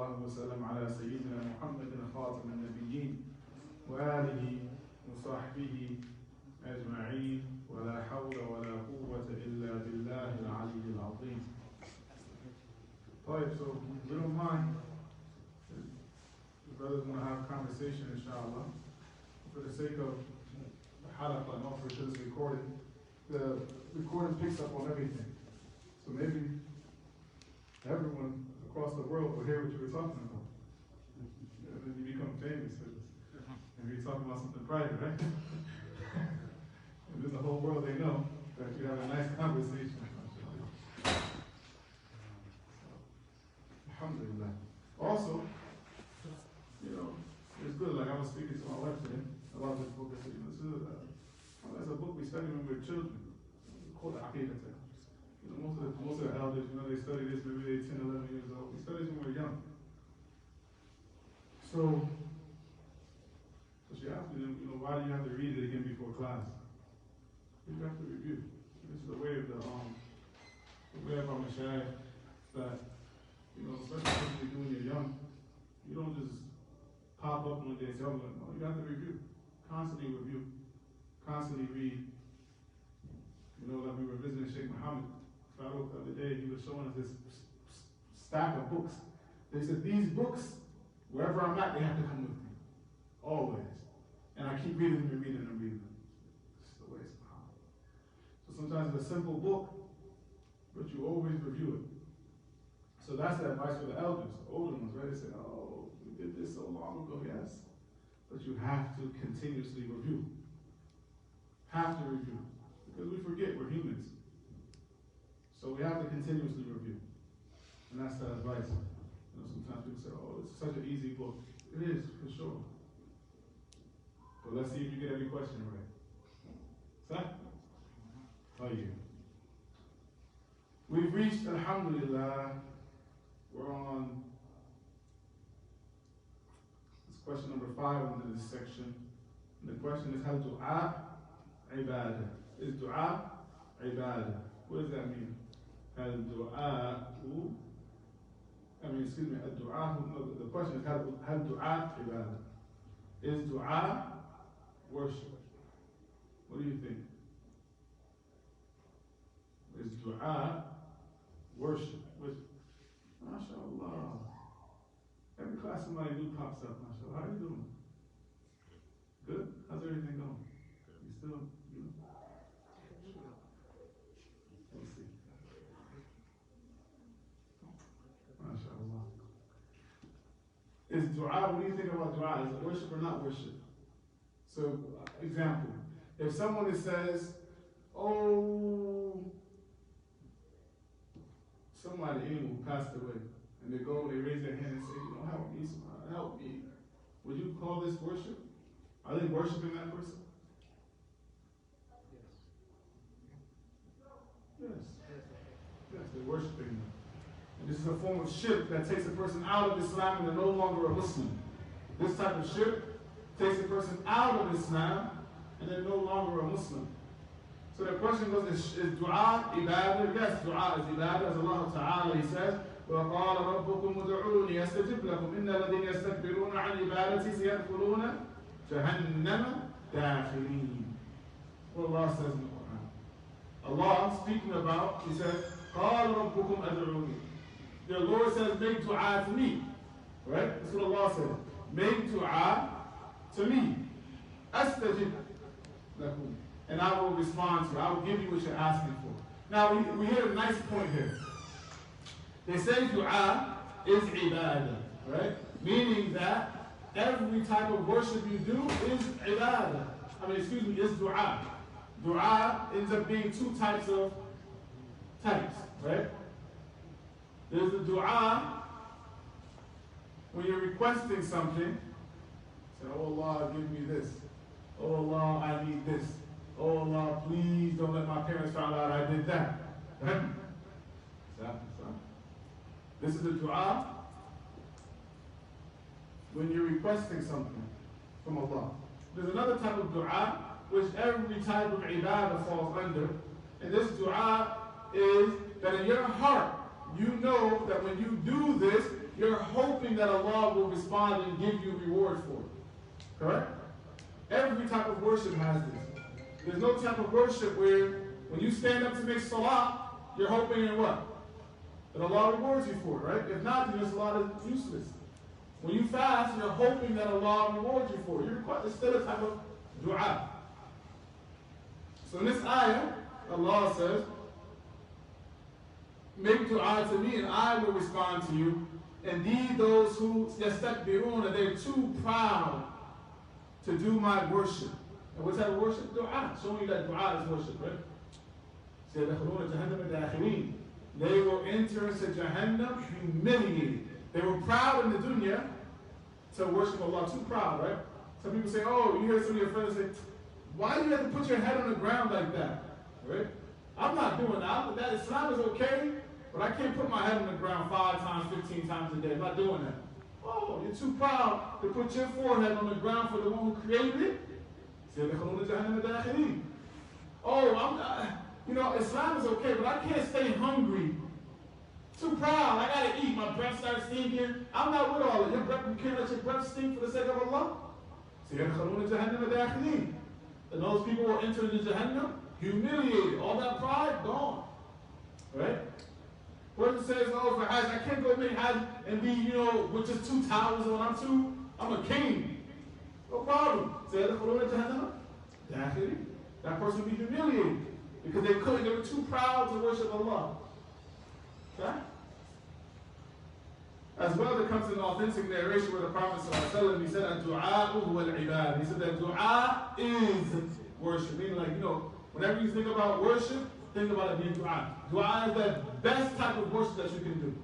الله وسلم على سيدنا محمد خاتم النبيين وآله وصحبه أجمعين ولا حول ولا قوة إلا بالله العلي العظيم. Alright, so we don't mind. The brothers want to have a conversation, inshallah. For the sake of the halaqah and also for this recording, the recording picks up on everything. So maybe everyone across the world will hear what you were talking about. And then you become famous for this. And you're talking about something private, right? And then the whole world, they know that you have a nice conversation. Alhamdulillah. Also, you know, it's good. Like I was speaking to my wife today about this book. I said, you know, this is that's a book we study when we were children. It's called Aqeedah. You know, most of the elders, you know, they study this maybe they're 10, 11 years old. We studied when we were young. So she asked me, you know, why do you have to read it again before class? You have to review. This is the way of our mashayikh that, you know, especially when you're young, you don't just pop up one day and say, oh, no, you have to review. Constantly review. Constantly read. You know, like we were visiting Sheikh Muhammad Farouk the other day, he was showing us this stack of books. They said, these books, wherever I'm at, they have to come with me. Always. And I keep reading them and reading them and reading them. It's the way it's Muhammad. So sometimes it's a simple book, but you always review it. So that's the advice for the elders, the older ones, right? They say, oh, we did this so long ago, yes. But you have to continuously review. Have to review. Because we forget, we're humans. So we have to continuously review. And that's the advice. You know, sometimes people say, oh, it's such an easy book. It is, for sure. But let's see if you get every question right. Sir? Oh, yeah. We've reached, alhamdulillah, we're on this question number 5 under this section. And the question is, hal du'a ibadah? Is du'a ibadah? What does that mean? Hal du'a, the question is, hal du'a ibadah? Is du'a worship? What do you think? Is du'a worship? MashaAllah. Every class somebody new pops up, MashaAllah. How are you doing? Good? How's everything going? You still, you know? Let's see. MashaAllah. Is dua, what do you think about dua? Is it worship or not worship? So, example. If someone says, oh, somebody who passed away, and they go, they raise their hand and say, you know, help me, help me. Would you call this worship? Are they worshiping that person? Yes. Yes, they're worshiping them. And this is a form of shirk that takes a person out of Islam and they're no longer a Muslim. This type of shirk takes a person out of Islam and they're no longer a Muslim. So the question goes, is dua ibadah? Yes, dua is ibadah. As Allah Ta'ala, He says, وَقَالَ رَبُّكُمْ مُدْعُونِ يَسْتَجِبْ لَكُمْ إِنَّ الَّذِينَ يَسْتَكْبِرُونَ عَنْ عِبَادَتِي سَيَدْخُلُونَ جَهَنَّمَ دَاخِرِينَ. What Allah says in the Quran. Allah, speaking about, He said, قَالَ رَبُّكُمْ أَدْعُونِ. Your Lord says, make dua to me. Right? That's what Allah says. Make dua to me. أَسْتَجِبْ لَكُمْ. And I will respond to you. I will give you what you're asking for. Now, we hit a nice point here. They say dua is ibadah, right? Meaning that every type of worship you do is ibadah. Is dua. Dua ends up being two types, right? There's the dua when you're requesting something. Say, oh Allah, give me this. Oh Allah, I need this. Oh Allah, please don't let my parents find out I did that. Right? This is a dua when you're requesting something from Allah. There's another type of dua which every type of ibadah falls under. And this dua is that in your heart, you know that when you do this, you're hoping that Allah will respond and give you reward for it. Correct? Every type of worship has this. There's no type of worship where when you stand up to make salah, you're hoping in what? That Allah rewards you for it, right? If not, then this salah is useless. When you fast, you're hoping that Allah rewards you for it. It's still a type of dua. So in this ayah, Allah says, make dua to me and I will respond to you. Indeed, those who yastakbiruna, they're too proud to do my worship. And what type of worship? Dua. Showing you that dua is worship, right? They will enter into Jahannam humiliated. They were proud in the dunya to worship Allah. Too proud, right? Some people say, oh, you hear some of your friends say, why do you have to put your head on the ground like that? Right? I'm not doing that. That Islam is okay, but I can't put my head on the ground 5 times, 15 times a day. I'm not doing that. Oh, you're too proud to put your forehead on the ground for the one who created it? Oh, Islam is okay, but I can't stay hungry. Too proud. I gotta eat. My breath starts stinking. I'm not with all of it. You can't let your breath stink for the sake of Allah. And those people will enter into Jahannam humiliated. All that pride, gone. Right? Person says, oh, for Hajj, I can't go make Hajj and be, with just 2 towels on. I'm a king. No problem. That person will be humiliated because they were too proud to worship Allah. Okay? As well, there comes an authentic narration where the Prophet ﷺ, he said, "Ad-du'a huwa al-ibad." He said that dua is worship. Meaning, whenever you think about worship, think about it being dua. Dua is the best type of worship that you can do.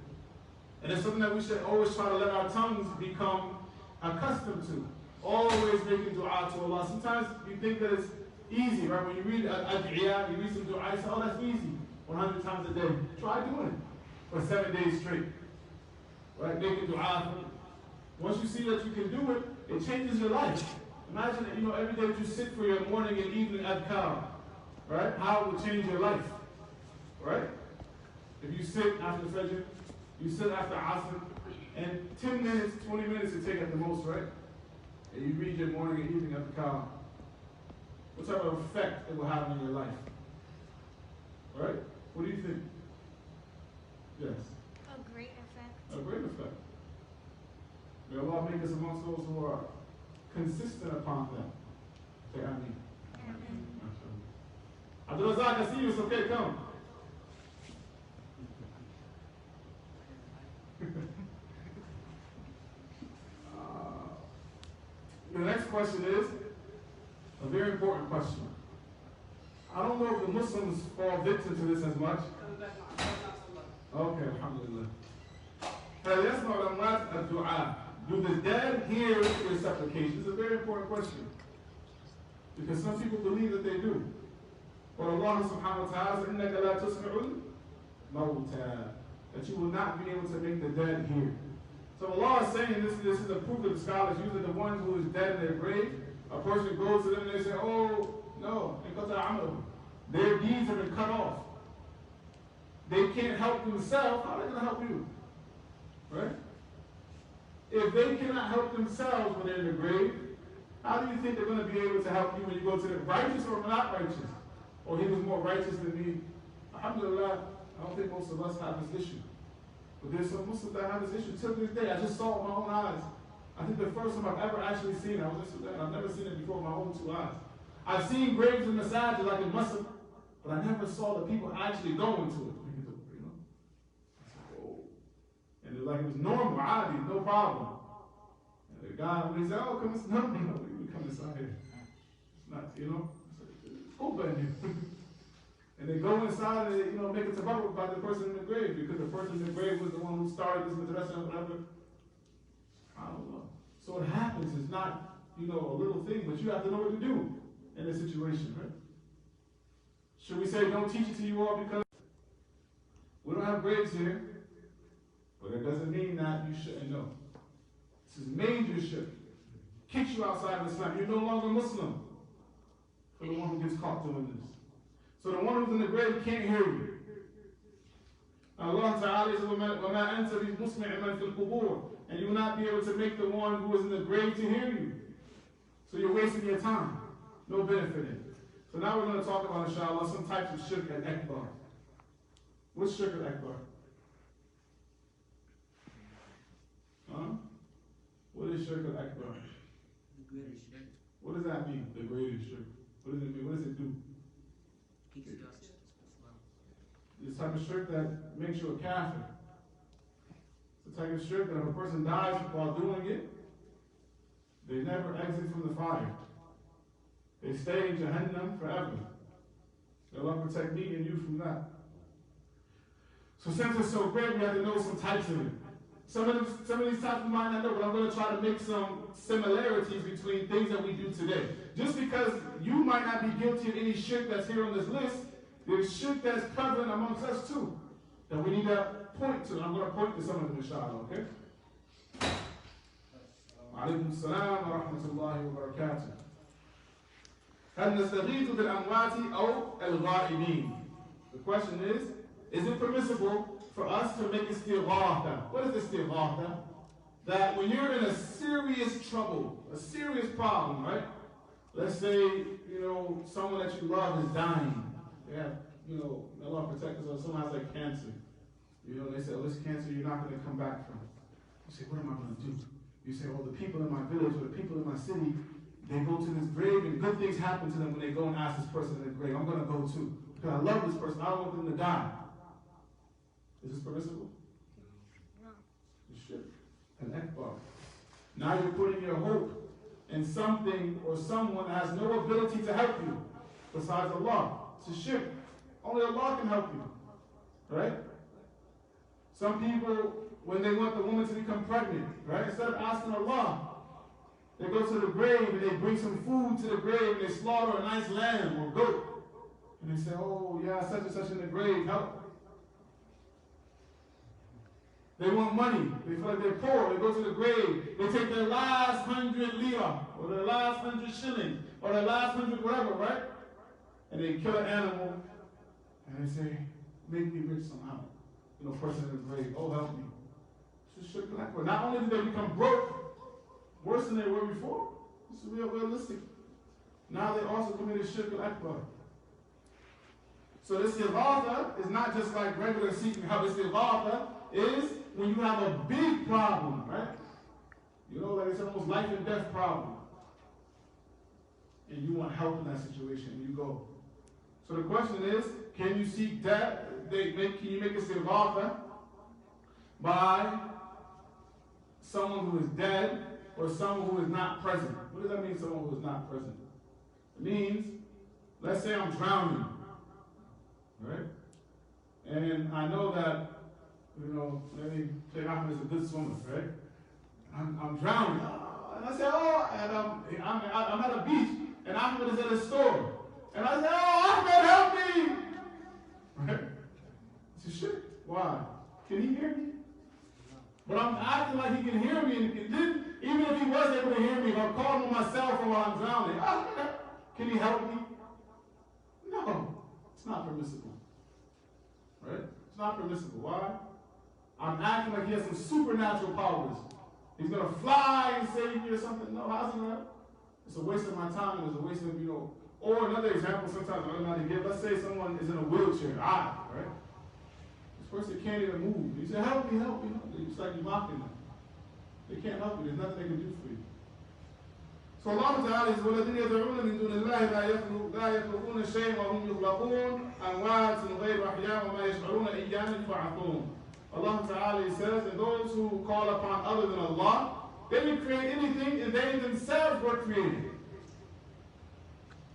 And it's something that we should always try to let our tongues become accustomed to. Always making dua to Allah. Sometimes you think that it's easy, right? When you read Aqeedah, you read some dua, you say, oh, that's easy. 100 times a day. Try doing it for 7 days straight. Right? Making dua. Once you see that you can do it, it changes your life. Imagine that, every day that you sit for your morning and evening adhkar, right? How it will change your life. Right? If you sit after Fajr, you sit after Asr, and 10 minutes, 20 minutes it take at the most, right? And you read your morning and evening adhkar. What type of effect it will have on your life? Right? What do you think? Yes. A great effect. A great effect. May Allah make us amongst those who are consistent upon that. Say Ameen. Abdul Razak, I see you. It's okay. Come. The next question is a very important question. I don't know if the Muslims fall victim to this as much. Okay, alhamdulillah. Do the dead hear your supplications? It's a very important question. Because some people believe that they do. But Allah subhanahu wa ta'ala says, إِنَّكَ لَا تُسْمِعُ الْمَوْتَى, that you will not be able to make the dead hear. So Allah is saying, this is a proof that the scholars use, the ones who is dead in their grave, a person goes to them and they say, oh, no, their deeds have been cut off. They can't help themselves, how are they going to help you? Right? If they cannot help themselves when they're in the grave, how do you think they're going to be able to help you when you go to the righteous or not righteous? Or he was more righteous than me? Alhamdulillah, I don't think most of us have this issue. But there's some Muslims that have this issue till this day. I just saw it with my own eyes. I think the first time I've ever actually seen it, I was in Sudan. I've never seen it before with my own 2 eyes. I've seen graves in masajid like in Muslim, but I never saw the people actually going to it. And it was like it was normal, adi, no problem. And the guy, when he said, oh, come inside, no, we come inside here. It's not, it's open. And they go inside and they, make a tabarruk by the person in the grave, because the person in the grave was the one who started this madrasa or whatever. I don't know. So what happens is not, a little thing, but you have to know what to do in this situation, right? Should we say, don't teach it to you all because we don't have graves here? But it doesn't mean that you shouldn't know. This is major shirk. Kicks you outside of Islam. You're no longer Muslim for the one who gets caught doing this. So the one who's in the grave can't hear you. Allah Ta'ala says, وَمَا أَنْتَ بِمُسْمِعٍ مَنْ فِي الْقُبُورِ, and you will not be able to make the one who is in the grave to hear you. So you're wasting your time. No benefit in it. So now we're going to talk about, inshallah, some types of shirk al-akbar. What's shirk al-akbar? Huh? What is shirk al-akbar? The greatest shirk. What does that mean, the greatest shirk? What does it mean? What does it do? Keeps you out of Islam. This type of shirk that makes you a kafir. It's the type of shirk that if a person dies while doing it, they never exit from the fire. They stay in Jahannam forever. May Allah protect me and you from that. So since it's so great, we have to know some types of it. Some of these types we might not know, but I'm going to try to make some similarities between things that we do today. Just because you might not be guilty of any shirk that's here on this list, there's shirk that's prevalent amongst us too, that we need to point to. I'm going to point to some of them, inshallah, okay? Alaykum as-salam wa rahmatullahi wa barakatuh. هل نستغيث بالأموات أو الغائبين? The question is it permissible for us to make istighatha? What is istighatha? That when you're in a serious trouble, a serious problem, right? Let's say, someone that you love is dying. They have, Allah protect us, or someone has like cancer. They say, this cancer you're not going to come back from. You say, what am I going to do? You say, the people in my village or the people in my city, they go to this grave and good things happen to them when they go and ask this person in the grave. I'm going to go too. Because I love this person. I don't want them to die. Is this permissible? No. You should. An akbar. Now you're putting your hope in something or someone that has no ability to help you besides Allah. It's a shirk. Only Allah can help you. Right? Some people, when they want the woman to become pregnant, right? Instead of asking Allah, they go to the grave and they bring some food to the grave and they slaughter a nice lamb or goat. And they say, such and such in the grave, help. They want money. They feel like they're poor. They go to the grave. They take their last 100 lira, or their last 100 shillings, or their last 100 whatever, right? And they kill an animal, and they say, make me rich somehow. Person in the grave, help me. It's shirk al-akbar. Not only did they become broke, worse than they were before, this is realistic. Now they also committed shirk al-akbar. So this istighatha is not just like regular seeking help. Istighatha is when you have a big problem, right? Like it's almost life and death problem. And you want help in that situation, and you go. So the question is, can you seek death? Can you make istighatha by someone who is dead or someone who is not present? What does that mean, someone who is not present? It means, let's say I'm drowning, right? And I know that, maybe Sheikh Ahmed is a good swimmer, right? I'm drowning. And I say, and I'm at a beach, and Ahmed is at a store. And I say, Ahmed, help me! Right? It's a shirk. Why? Can he hear me? But I'm acting like he can hear me, and then, even if he was able to hear me, if I call him on my cell phone while I'm drowning, can he help me? No, it's not permissible. Right? It's not permissible. Why? I'm acting like he has some supernatural powers. He's going to fly and save me or something. No, how's he going to? It's a waste of my time, and it's a waste of, Or another example sometimes I don't know how to give. Let's say someone is in a wheelchair, right? This person can't even move. You say, help me, help me, help me. It's like you're mocking them. They can't help you. There's nothing they can do for you. So Allah Ta'ala says, وَالَّذِينَ يَدْعُونَ مِن دُونِ اللَّهِ لَا يَخْلُقُونَ شَيْئًا وَهُمْ يُخْلَقُونَ أَمْوَاتٌ غَيْرُ أَحْيَاءٍ وَمَا يَشْعُرُونَ أَيَّانَ يُبْعَثُونَ. Allah Ta'ala says, and those who call upon other than Allah, they didn't create anything, and they themselves were created.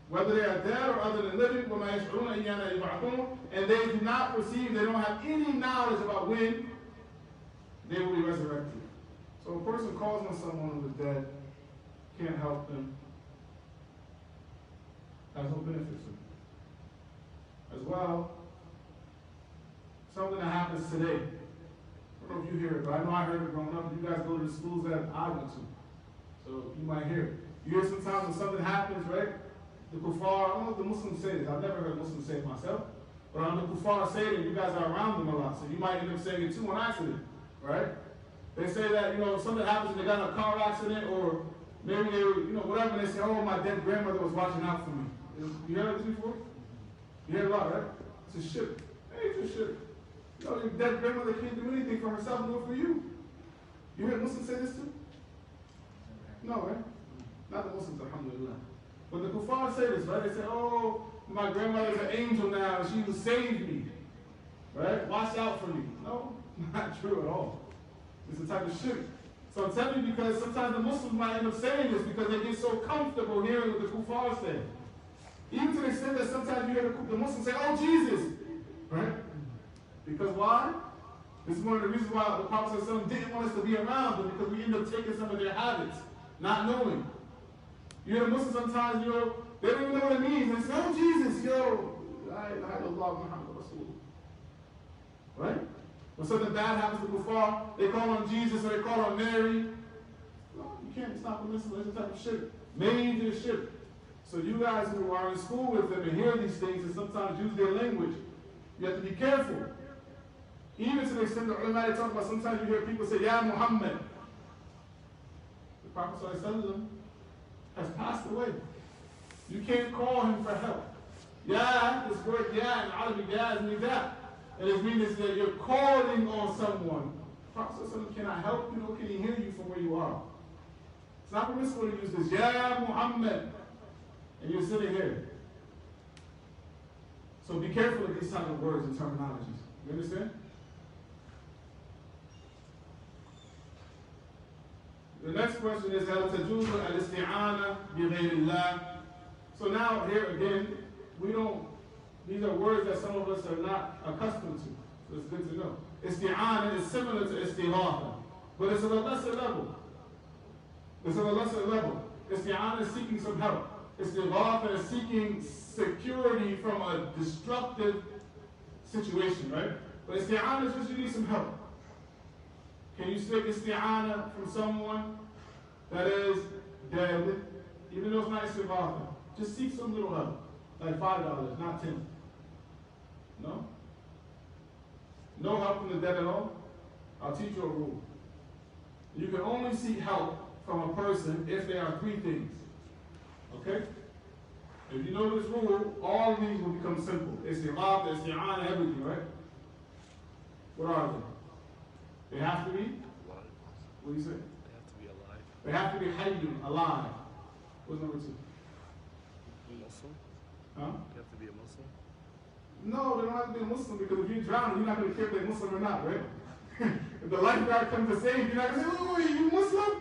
Whether they are dead or other than living, وَمَا يَشْعُرُونَ أَيَّانَ يُبْعَثُونَ, and they do not perceive, they don't have any knowledge about when they will be resurrected. So a person calls on someone who is dead, can't help them, has no benefits to them. As well, something that happens today. I don't know if you hear it, but I know I heard it growing up. You guys go to the schools that I went to, so you might hear it. You hear sometimes when something happens, right? The kuffar, I don't know if the Muslims say this. I've never heard Muslims say it myself. But on the kuffar say that you guys are around them a lot, so you might end up saying it too on accident, right? They say that, if something happens and they got in a car accident, or maybe they, whatever, and they say, oh, my dead grandmother was watching out for me. You heard this before? You heard a lot, right? It's a shirk. Hey, it's a shirk. Your dead grandmother can't do anything for herself, do it for you. You heard Muslims say this too? No, right? Not the Muslims, alhamdulillah. But the kuffar say this, right? They say, oh, my grandmother's an angel now, and she will save me. Right? Watch out for me. No, not true at all. It's a type of shirk. So I'm telling you, because sometimes the Muslims might end up saying this because they get so comfortable hearing what the kuffar say. Even to the extent that sometimes you hear the Muslims say, oh, Jesus. Right? Because why? This is one of the reasons why the Prophet didn't want us to be around them, because we end up taking some of their habits, not knowing. You hear the Muslims sometimes, they don't even know what it means. They say, oh, Jesus, la ilaha illallah Muhammad Rasulullah. Right? When something bad happens to kuffar, they call on Jesus or they call on Mary. No, you can't. It's not permissible. It's a type of shirk. Major shirk. So you guys who are in school with them and hear these things and sometimes use their language, you have to be careful. Even to the extent that ulama talk about, sometimes you hear people say, Ya Muhammad. The Prophet ﷺ has passed away. You can't call him for help. Ya, this word ya in Arabic, ya is nida. And it means that you're calling on someone. The Prophet ﷺ cannot help you, nor can he hear you from where you are. It's not permissible to use this, Ya Muhammad. And you're sitting here. So be careful of these type of words and terminologies. You understand? The next question is, هل تجوز الاستعانة بغير الله? So now here again, these are words that some of us are not accustomed to. So it's good to know. Isti'ana is similar to istighatha, but it's at a lesser level. It's at a lesser level. Isti'ana is seeking some help. Istighatha is seeking security from a destructive situation, right? But isti'ana is just you need some help. Can you seek isti'ana from someone that is dead, even though it's not istighatha? Just seek some little help, like $5, not 10. No? No help from the dead at all? I'll teach you a rule. You can only seek help from a person if there are three things. Okay? If you know this rule, all of these will become simple. Istighatha, isti'ana, everything, right? What are they? They have to be? What do you say? They have to be alive. They have to be hayyun, alive. What's number two? Muslim? Huh? You have to be a Muslim? No, they don't have to be a Muslim, because if you drown, you're not going to care if they're Muslim or not, right? If the lifeguard comes to save you, you're not going to say, wait, you Muslim?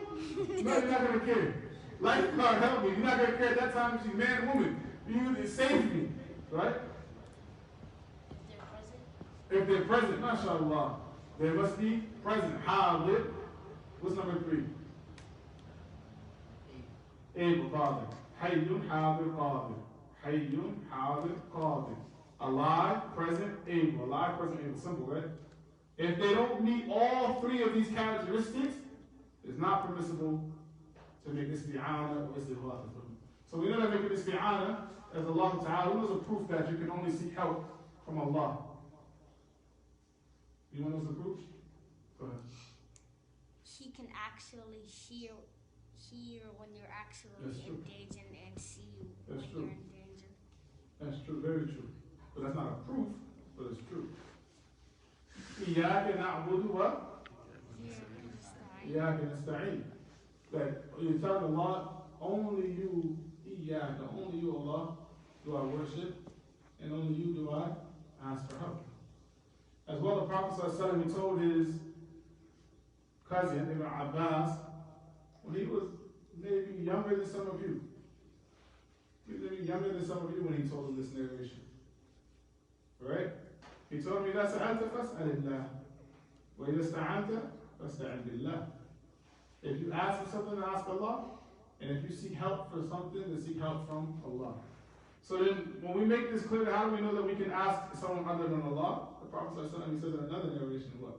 No, you're not going to care. Lifeguard, help me. You're not going to care at that time if she's man or woman. You save me, right? If they're present, mashallah, they must be present. Hadir. What's number three? Able, qadir. Hayyun, hadir, qadir. Hayyun, hadir, qadir. Alive, present, able. Alive, present, able. Simple, right? If they don't meet all three of these characteristics, it's not permissible to make isti'ana or istighatha. So we know that making isti'ana as Allah Ta'ala, who knows a proof that you can only seek help from Allah? You want to know the proof? Go ahead. She can actually hear when you're actually in danger and see you when you're in danger. That's true, very true. But that's not a proof, but it's true. إياك نعبد و إياك نستعين. That you tell Allah, only you, إياك, only you, Allah, do I worship, and only you do I ask for help. As well, the Prophet ﷺ, he told his cousin, Ibn Abbas, when he was maybe younger than some of you. He was maybe younger than some of you when he told him this narration. Right? He told me, إِذَا سَأَلْتَ فَاسْأَلِ اللَّهِ وَإِذَا اسْتَعَنْتَ فَاسْتَعِنْ بِاللَّهِ. If you ask for something, ask Allah. And if you seek help for something, then seek help from Allah. So then, when we make this clear, how do we know that we can ask someone other than Allah? The Prophet ﷺ, he says in another narration, what?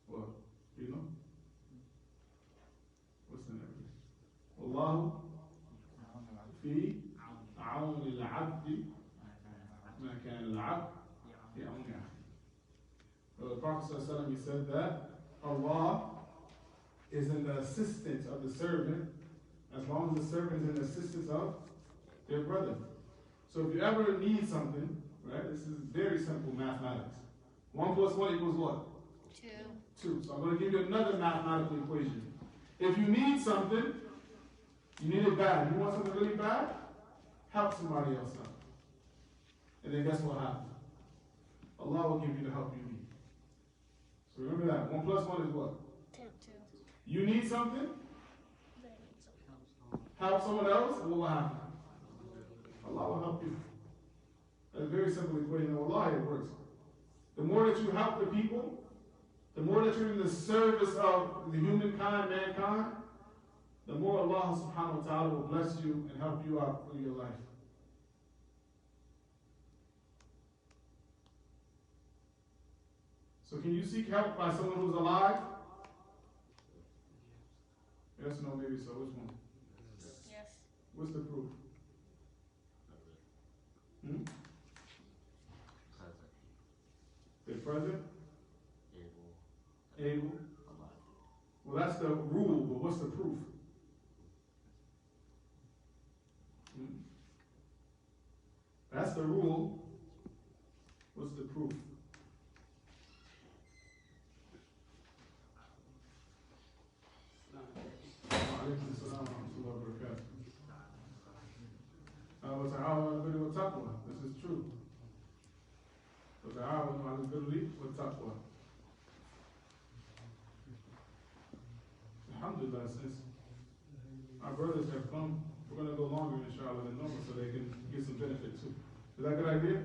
What? Do you know? What's the narration? Wallahu fi a'awni al-'abdi Prophet ﷺ, he said that Allah is in the assistance of the servant as long as the servant is in the assistance of their brother. So if you ever need something, right, this is very simple mathematics. 1 plus 1 equals what? 2. 2. So I'm going to give you another mathematical equation. If you need something, you need it bad. You want something really bad? Help somebody else out. And then guess what happens? Allah will give you the help you need. So remember that. 1 plus 1 is what? 2. You need something? Help someone else, and what will happen? Allah will help you. That's a very simple equation. Allah, it works. The more that you help the people, the more that you're in the service of the humankind, mankind, the more Allah subhanahu wa ta'ala will bless you and help you out through your life. So can you seek help by someone who's alive? Yes, no, maybe so. Which one? Yes. What's the proof? They're present? Able? Well, that's the rule, but what's the proof? That's the rule. What's the proof? وعليكم السلام ورحمة الله وبركاته. وتعاونوا على البر والتقوى. This is true. وتعاونوا على البر والتقوى. Alhamdulillah, since our brothers have come, we're going to go longer, inshallah, than normal so they can get some benefit too. Is that a good idea?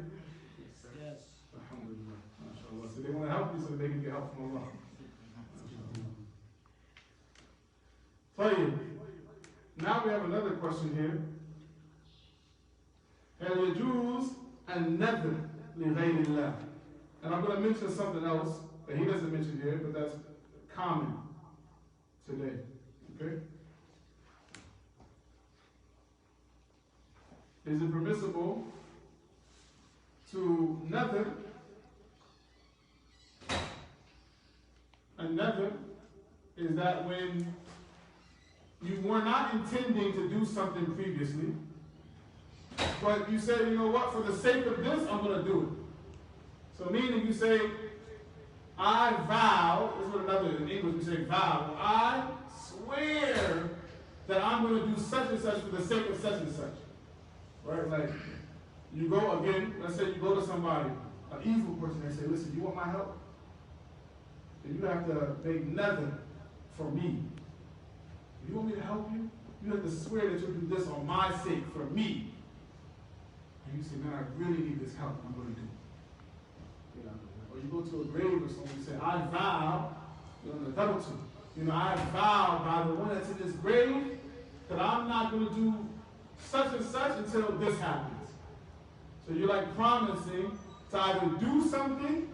Yes. Alhamdulillah. MashaAllah. So they want to help you so they can get help from Allah. طيب. Now we have another question here. هل يجوز النذر لغير الله? And I'm going to mention something else that he doesn't mention here, but that's common today. Okay? Is it permissible to nadhr? A nadhr is that when you were not intending to do something previously, but you say, you know what, for the sake of this, I'm going to do it. So meaning you say, I vow, this is what another, in English we say vow, I swear that I'm going to do such and such for the sake of such and such. Right? Like, you go again, let's say you go to somebody, an evil person, and say, listen, you want my help? Then you have to make nothing for me. You want me to help you? You have to swear that you'll do this on my sake, for me. And you say, man, I really need this help, I'm going to do it. You know? Or you go to a grave or something, you say, I vow, the double two. I vow by the one that's in this grave that I'm not going to do such and such until this happens. So you're like promising to either do something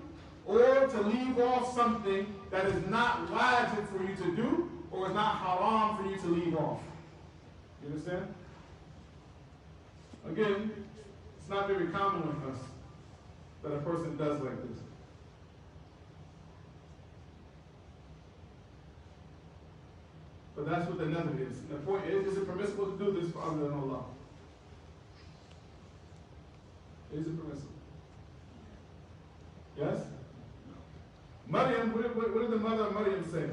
or to leave off something that is not wajib for you to do or is not haram for you to leave off. You understand? Again, it's not very common with us that a person does like this. But that's what the nadhr is. The point is it permissible to do this for other than Allah? Is it permissible? Yes? Maryam, what did the mother of Maryam say?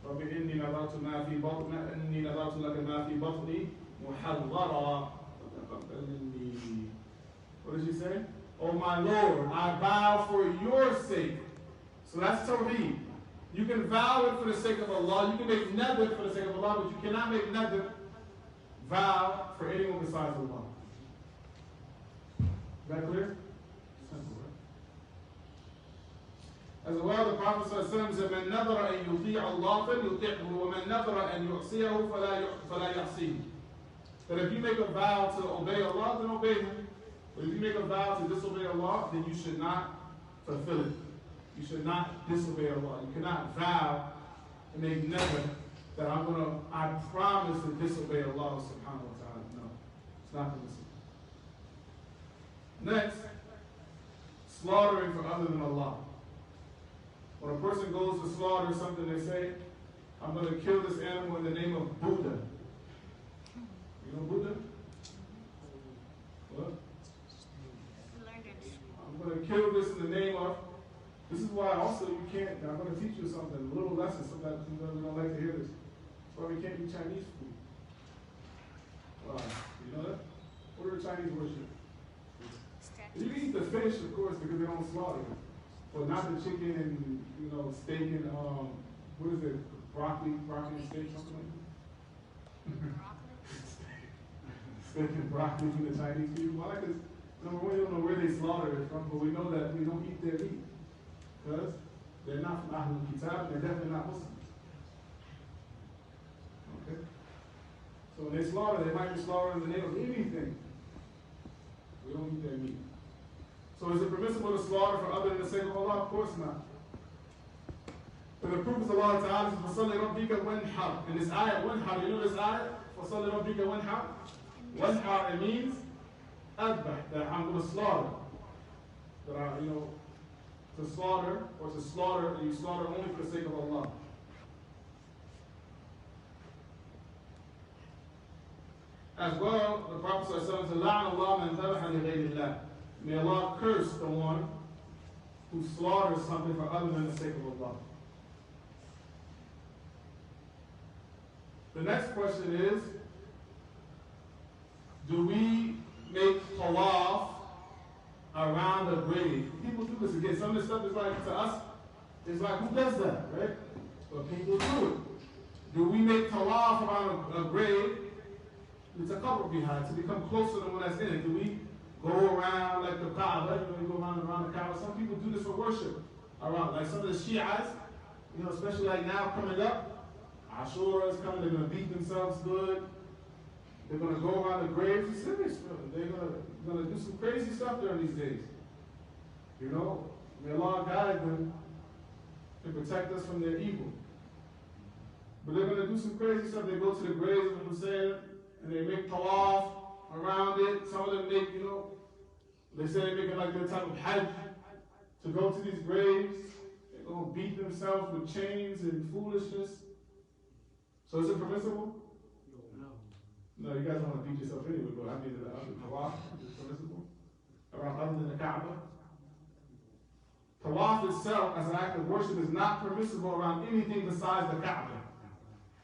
رب إني نظرت ما في بطني إني نظرت لك ما في بطني محررا فتقبل مني. What did she say? Oh my Lord, I vow for your sake. So that's tawheed. You can vow it for the sake of Allah. You can make nadhr for the sake of Allah, but you cannot make nadhr, vow for anyone besides Allah. Is that clear? Simple, right? As well, the Prophet ﷺ said, "من نذر أن يطيع الله فليطيعه ومن نذر أن يعصيه فلا يعصيه." That if you make a vow to obey Allah, then obey Him. But if you make a vow to disobey Allah, then you should not fulfill it. You should not disobey Allah. You cannot vow and make never that I promise to disobey Allah subhanahu wa ta'ala. No, it's not permissible. Next, slaughtering for other than Allah. When a person goes to slaughter something, they say, I'm going to kill this animal in the name of Buddha. You know Buddha? What? I'm going to kill this in the name of. This is why also you can't. I'm going to teach you something, a little lesson. Sometimes we don't like to hear this. That's why we can't eat Chinese food. Why? You know that? What do the Chinese worship? You can eat the fish, of course, because they don't slaughter it. But not the chicken and, steak and, what is it? Broccoli and steak, something like that? Steak and broccoli from the Chinese people. Why? Because, number one, you don't know where they slaughter it from, but we know that we don't eat their meat. Because they're not from Ahlul Kitab, they're definitely not Muslims. Okay? So when they slaughter, they might be slaughtering in the name of anything. We don't eat their meat. So is it permissible to slaughter for other than the sake of Allah? Of course not. But the proof is Allah Ta'ala says, فَصَلِّ رَبِّكَ وَانْحَرْ. In this ayah, wanhar, you know this ayah? فَصَلِّ رَبِّكَ وَانْحَرْ. Wanhar, it means adbah, that I'm going to slaughter. That I, to slaughter, or to slaughter, and you slaughter only for the sake of Allah. As well, the Prophet said, لَعْنَ اللَّهُ مَنْ ذَبَحَ لِغَيْرِ اللَّهِ. May Allah curse the one who slaughters something for other than the sake of Allah. The next question is, do we make tawaf around a grave? People do this again. Some of this stuff is like, to us, it's like, who does that, right? But people do it. Do we make tawaf around a grave? It's a couple behind, to become closer to the one that's in it. Do we go around like the Kaaba, you go around the Kaaba? Some people do this for worship around, like some of the Shiites, especially like now coming up, Ashura is coming, they're going to beat themselves good. They're going to go around the graves. It's serious, they're going to do some crazy stuff during these days. May Allah guide them and protect us from their evil. But they're going to do some crazy stuff. They go to the graves of Hussein and they make tawaf around it. Some of them make, they say they make it like their type of hajj to go to these graves. They're going to beat themselves with chains and foolishness. So is it permissible? No, you guys don't want to beat yourself anyway, but I mean, the tawaf is permissible around other than the Kaaba. Tawaf itself, as an act of worship, is not permissible around anything besides the Kaaba.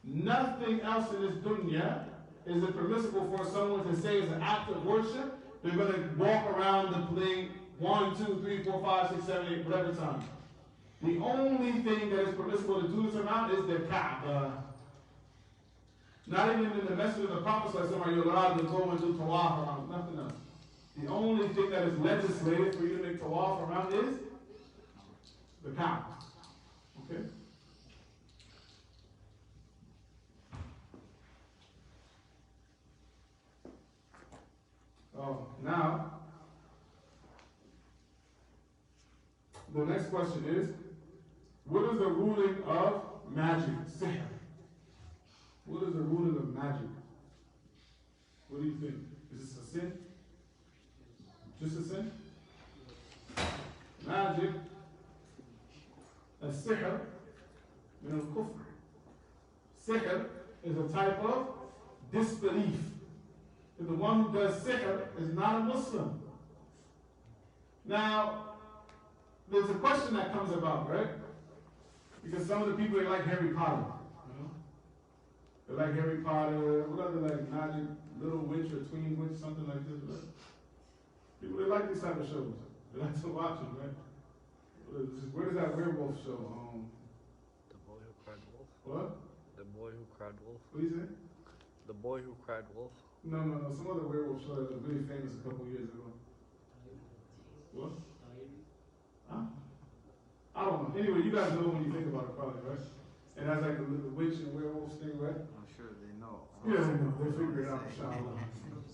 Nothing else in this dunya is it permissible for someone to say as an act of worship. They're going to walk around the plane 1, 2, 3, 4, 5, 6, 7, 8, whatever time. The only thing that is permissible to do this around is the Kaaba. Not even in the message of the Prophet are you allowed to go and do tawaf around, nothing else. The only thing that is legislated for you to make tawaf around is the Kaaba. Okay? Now, the next question is, what is the ruling of magic, sihr? What is the ruling of magic? What do you think? Is this a sin? Just a sin? Magic, a sihr, min al-kufr. Sihr is a type of disbelief. The one who does sihr is not a Muslim. Now, there's a question that comes about, right? Because some of the people, they like Harry Potter. They like Harry Potter, what other like magic, little witch or tween witch, something like this, right? People, they like these type of shows. They like to watch them, right? Where does that werewolf show? The Boy Who Cried Wolf. What? The Boy Who Cried Wolf. What do you say? The Boy Who Cried Wolf. No. Some other werewolf show that was really famous a couple years ago. What? Huh? I don't know. Anyway, you guys know when you think about it, probably, right? And that's like the witch and werewolf thing, right? I'm sure they know. Yeah, they know. They figure it out, inshallah.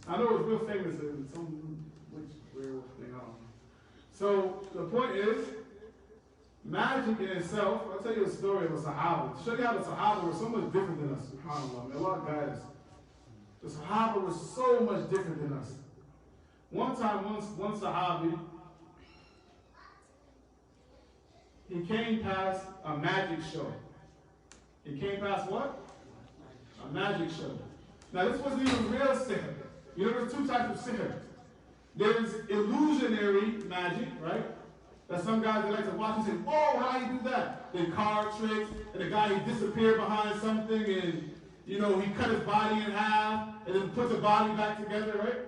I know it's real famous in some witch werewolf thing. I don't know. So the point is, magic in itself. I'll tell you a story of a Sahaba. To show you how the Sahaba were so much different than us. SubhanAllah. May Allah guide us. The Sahaba was so much different than us. One time, one Sahabi, he came past a magic show. He came past what? A magic show. Now this wasn't even real sihr. You know there's two types of sihr. There's illusionary magic, right? That some guys that like to watch and say, "Oh, how do you do that?" Then card tricks, and the guy he disappeared behind something, and he cut his body in half, and then put the body back together, right?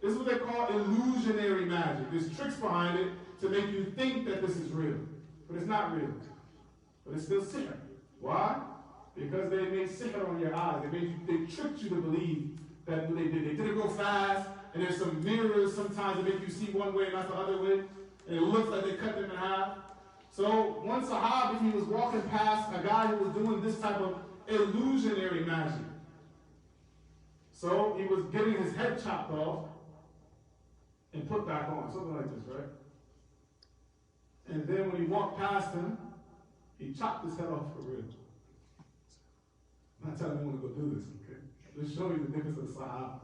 This is what they call illusionary magic. There's tricks behind it to make you think that this is real, but it's not real. But it's still sihr. Why? Because they made sihr on your eyes. They tricked you to believe that what they did. They did it real fast, and there's some mirrors sometimes that make you see one way and not the other way. And it looks like they cut them in half. So one Sahabi, he was walking past a guy who was doing this type of illusionary magic. So he was getting his head chopped off and put back on, something like this, right? And then when he walked past him, he chopped his head off for real. I'm not telling you to go do this, okay? Just show you the difference of the Sahaba,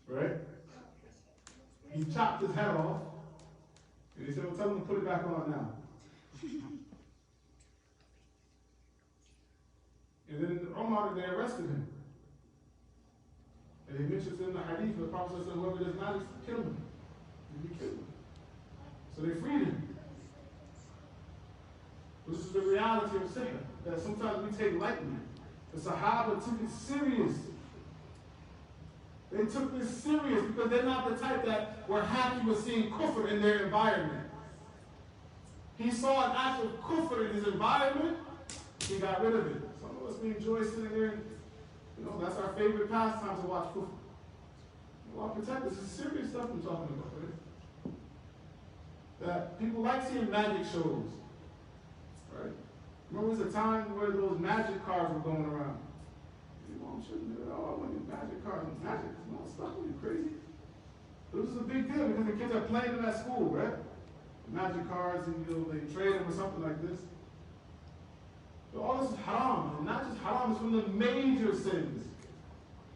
right? He chopped his head off, and he said, "Well, tell him to put it back on now." And then Umar, they arrested him. And he mentions in the hadith, the Prophet said, "Whoever does magic, kill him." And he killed him. So they freed him. This is the reality of sihr, that sometimes we take lightly. The Sahaba took it serious. They took this serious because they're not the type that were happy with seeing kufr in their environment. He saw an act of kufr in his environment, he got rid of it. Some of us, we enjoy sitting there and, that's our favorite pastime to watch kufr. Allah protect us. This is serious stuff we're talking about, right? That people like seeing magic shows, right? Remember there was a time where those magic cards were going around. Your mom shouldn't do it. Oh, I want these magic cards. Magic. No, stop. Are you crazy? But this is a big deal because the kids are playing them at school, right? Magic cards, and they trade them or something like this. But all this is haram, and not just haram, it's from the major sins.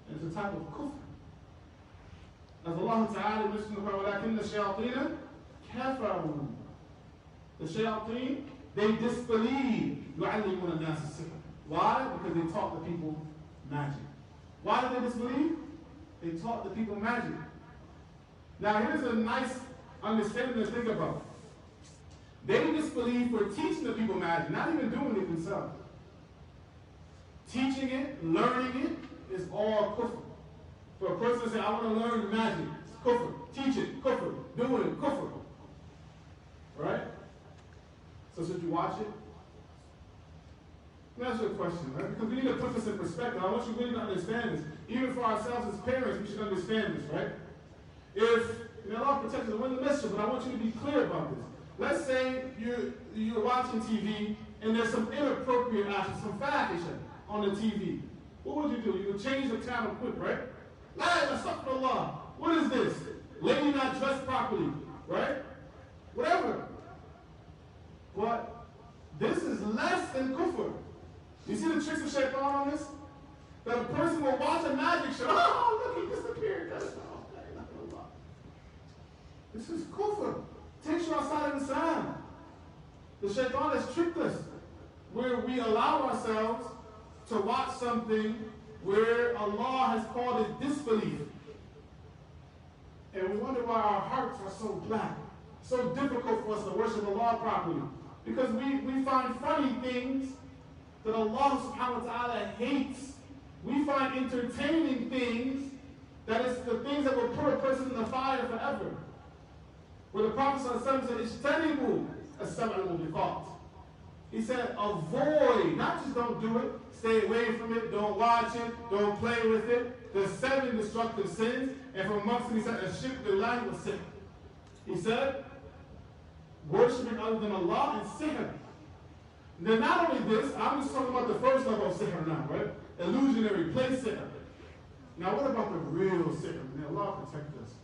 And it's a type of kufr. As Allah Ta'ala mentioned in the Quran, وَلَكِنَّ الشَّيَاطِينَ كَفَرُوا. The shayateen, they disbelieve. يُعَلِّمُونَ النَّاسَ السِّحْرَ. Why? Because they taught the people magic. Why did they disbelieve? They taught the people magic. Now here's a nice understanding to think about. They disbelieve for teaching the people magic, not even doing it themselves. Teaching it, learning it, is all kufr. For a person to say, "I want to learn magic," it's kufr. Teach it, kufr. Doing it, kufr. Right? So should you watch it? Let me ask you a question, right? Because we need to put this in perspective. I want you really to understand this. Even for ourselves as parents, we should understand this, right? If, Allah protects us, we're in the midst of it, but I want you to be clear about this. Let's say you're watching TV and there's some inappropriate action, some fahisha on the TV. What would you do? You would change the channel quick, right? La astaghfirullah. What is this? Lady not dressed properly, right? Whatever. But this is less than kufr. You see the tricks of shaitan on this? That a person will watch a magic show. Oh, look, he disappeared. This is kufr. Takes you outside of Islam. The shaitan has tricked us, where we allow ourselves to watch something where Allah has called it disbelief. And we wonder why our hearts are so black, so difficult for us to worship Allah properly. Because we find funny things that Allah subhanahu wa ta'ala hates. We find entertaining things that is the things that will put a person in the fire forever. Where the Prophet said, "Ijtanibu as-sab'a al-mubiqat." He said, avoid, not just don't do it, stay away from it, don't watch it, don't play with it. The 7 destructive sins, and from amongst them he said, "Ashirk billahi wa sihr." He said, worshiping other than Allah and sihr. Then not only this, I'm just talking about the first level of sihr now, right? Illusionary, play sihr. Now what about the real sihr? May Allah protect us.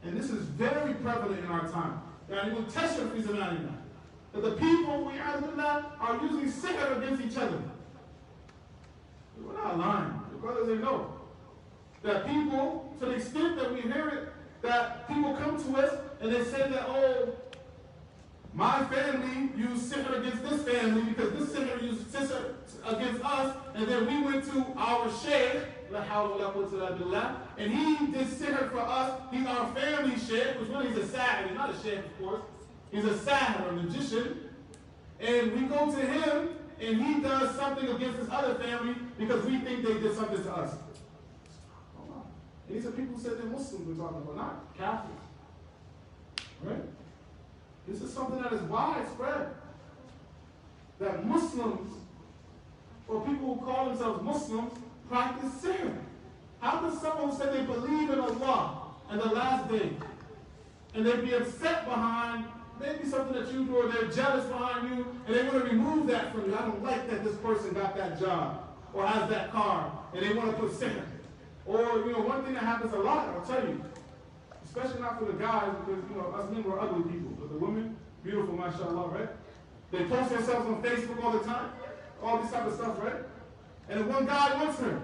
And this is very prevalent in our time. That the people we are using sihr against each other. We're not lying. The brothers, they know. That people, to the extent that we hear it, that people come to us and they say that, oh, My family used sihr against this family because this sihr used sihr against us, and then we went to our sheikh, and he did sihr for us. He's our family sheikh, which really is a sahir. He's not a sheikh, of course. He's a sahir, a magician. And we go to him, and he does something against this other family because we think they did something to us. And these are people who said they're Muslims we're talking about, not Catholics. Right? This is something that is widespread. That Muslims, or people who call themselves Muslims, practice sihr. How can someone who said they believe in Allah and the last day, and they'd be upset behind maybe something that you do, or they're jealous behind you, and they want to remove that from you? I don't like that this person got that job, or has that car, and they want to put sihr. Or, one thing that happens a lot, I'll tell you, especially not for the guys, because, us men were ugly people, but the women, beautiful, mashallah, right? They post themselves on Facebook all the time, all this type of stuff, right? And if one guy wants her,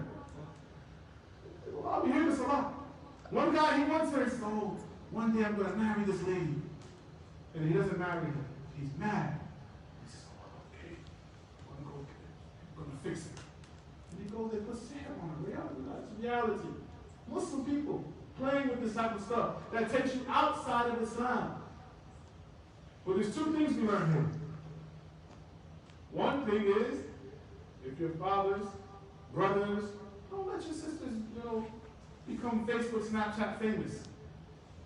well, I'll be hearing this a lot. One guy, he wants her, he says, oh, one day I'm going to marry this lady. And he doesn't marry her. He's mad. He says, oh, okay, I'm going to fix it. And he goes, they put sihr on her. That's reality. Muslim people playing with this type of stuff that takes you outside of Islam. But there's two things we learn here. One thing is, if your fathers, brothers, don't let your sisters, become Facebook, Snapchat famous.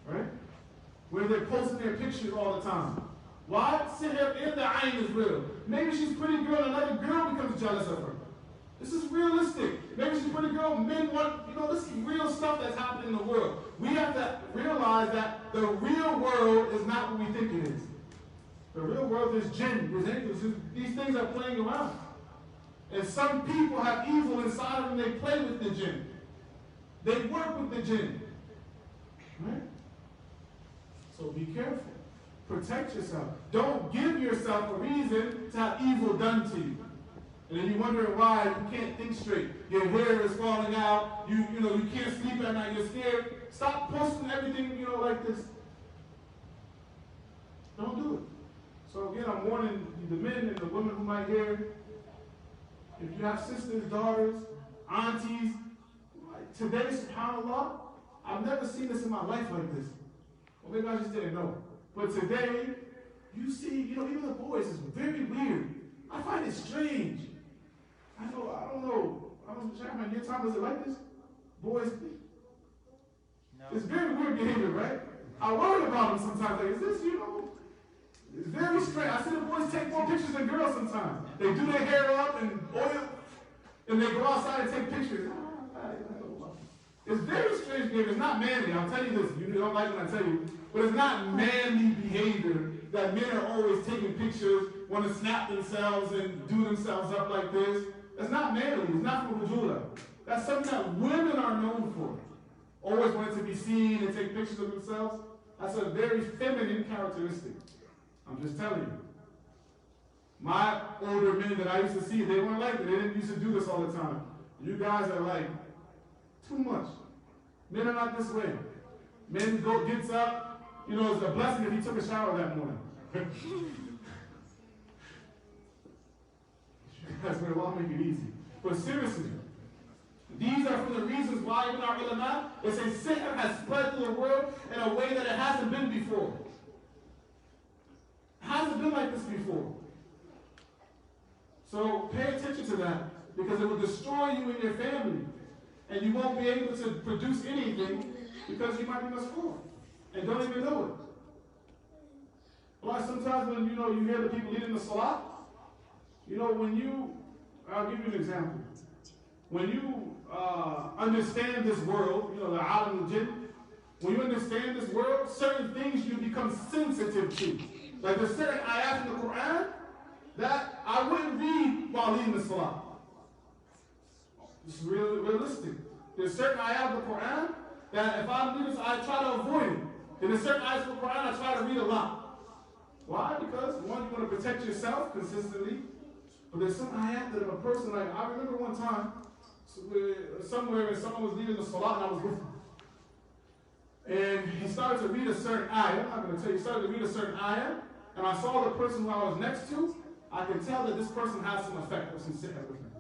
Right? Where they're posting their pictures all the time. Why? Sihr in the ayn is real. Maybe she's a pretty girl and another girl becomes jealous of her. This is realistic. Maybe she's a pretty girl, men want, this is real stuff that's happening in the world. We have to realize that the real world is not what we think it is. The real world is jinn, there's angels. These things are playing around. And some people have evil inside of them, they play with the jinn. They work with the jinn. Right? So be careful. Protect yourself. Don't give yourself a reason to have evil done to you. And then you're wondering why you can't think straight. Your hair is falling out. You can't sleep at night. You're scared. Stop posting everything, like this. Don't do it. So again, I'm warning the men and the women who might hear. If you have sisters, daughters, aunties, today, subhanAllah, I've never seen this in my life like this. Or maybe I just didn't know. But today, you see, even the boys, it's very weird. I find it strange. I don't know. Shaman, your time was it like this? Boys, no. It's very weird behavior, right? I worry about them sometimes. Like, is this, it's very strange. I see the boys take more pictures than girls sometimes. They do their hair up and oil, and they go outside and take pictures. It's very strange behavior. It's not manly. I'll tell you this. You don't like when I tell you. But it's not manly behavior that men are always taking pictures, want to snap themselves and do themselves up like this. That's not manly. It's not for Rujula. That's something that women are known for. Always wanting to be seen and take pictures of themselves. That's a very feminine characteristic. I'm just telling you. My older men that I used to see, they weren't like that. They didn't used to do this all the time. You guys are like, too much. Men are not this way. Men gets up, it's a blessing if he took a shower that morning. That's where Allah make it easy. But seriously, these are from the reasons why even our ulama, they say sihr has spread through the world in a way that it hasn't been before. It hasn't been like this before. So pay attention to that, because it will destroy you and your family. And you won't be able to produce anything because you might be masfoor and don't even know it. Like sometimes when you hear the people leading the salah, I'll give you an example. When you understand this world, the alam al-jinn, when you understand this world, certain things you become sensitive to. Like there's certain ayat in the Quran that I wouldn't read while leading the salah. It's realistic. There's certain ayat of the Quran that if I'm doing this, I try to avoid it. And there's certain ayats of the Quran I try to read a lot. Why? Because one, you want to protect yourself consistently. But there's some ayat that if a person, like, I remember one time, somewhere when someone was leading the salah and I was with him. And he started to read a certain ayah. I'm not going to tell you, he started to read a certain ayah. and I saw the person who I was next to, I could tell that this person has some effect of some sihr with him.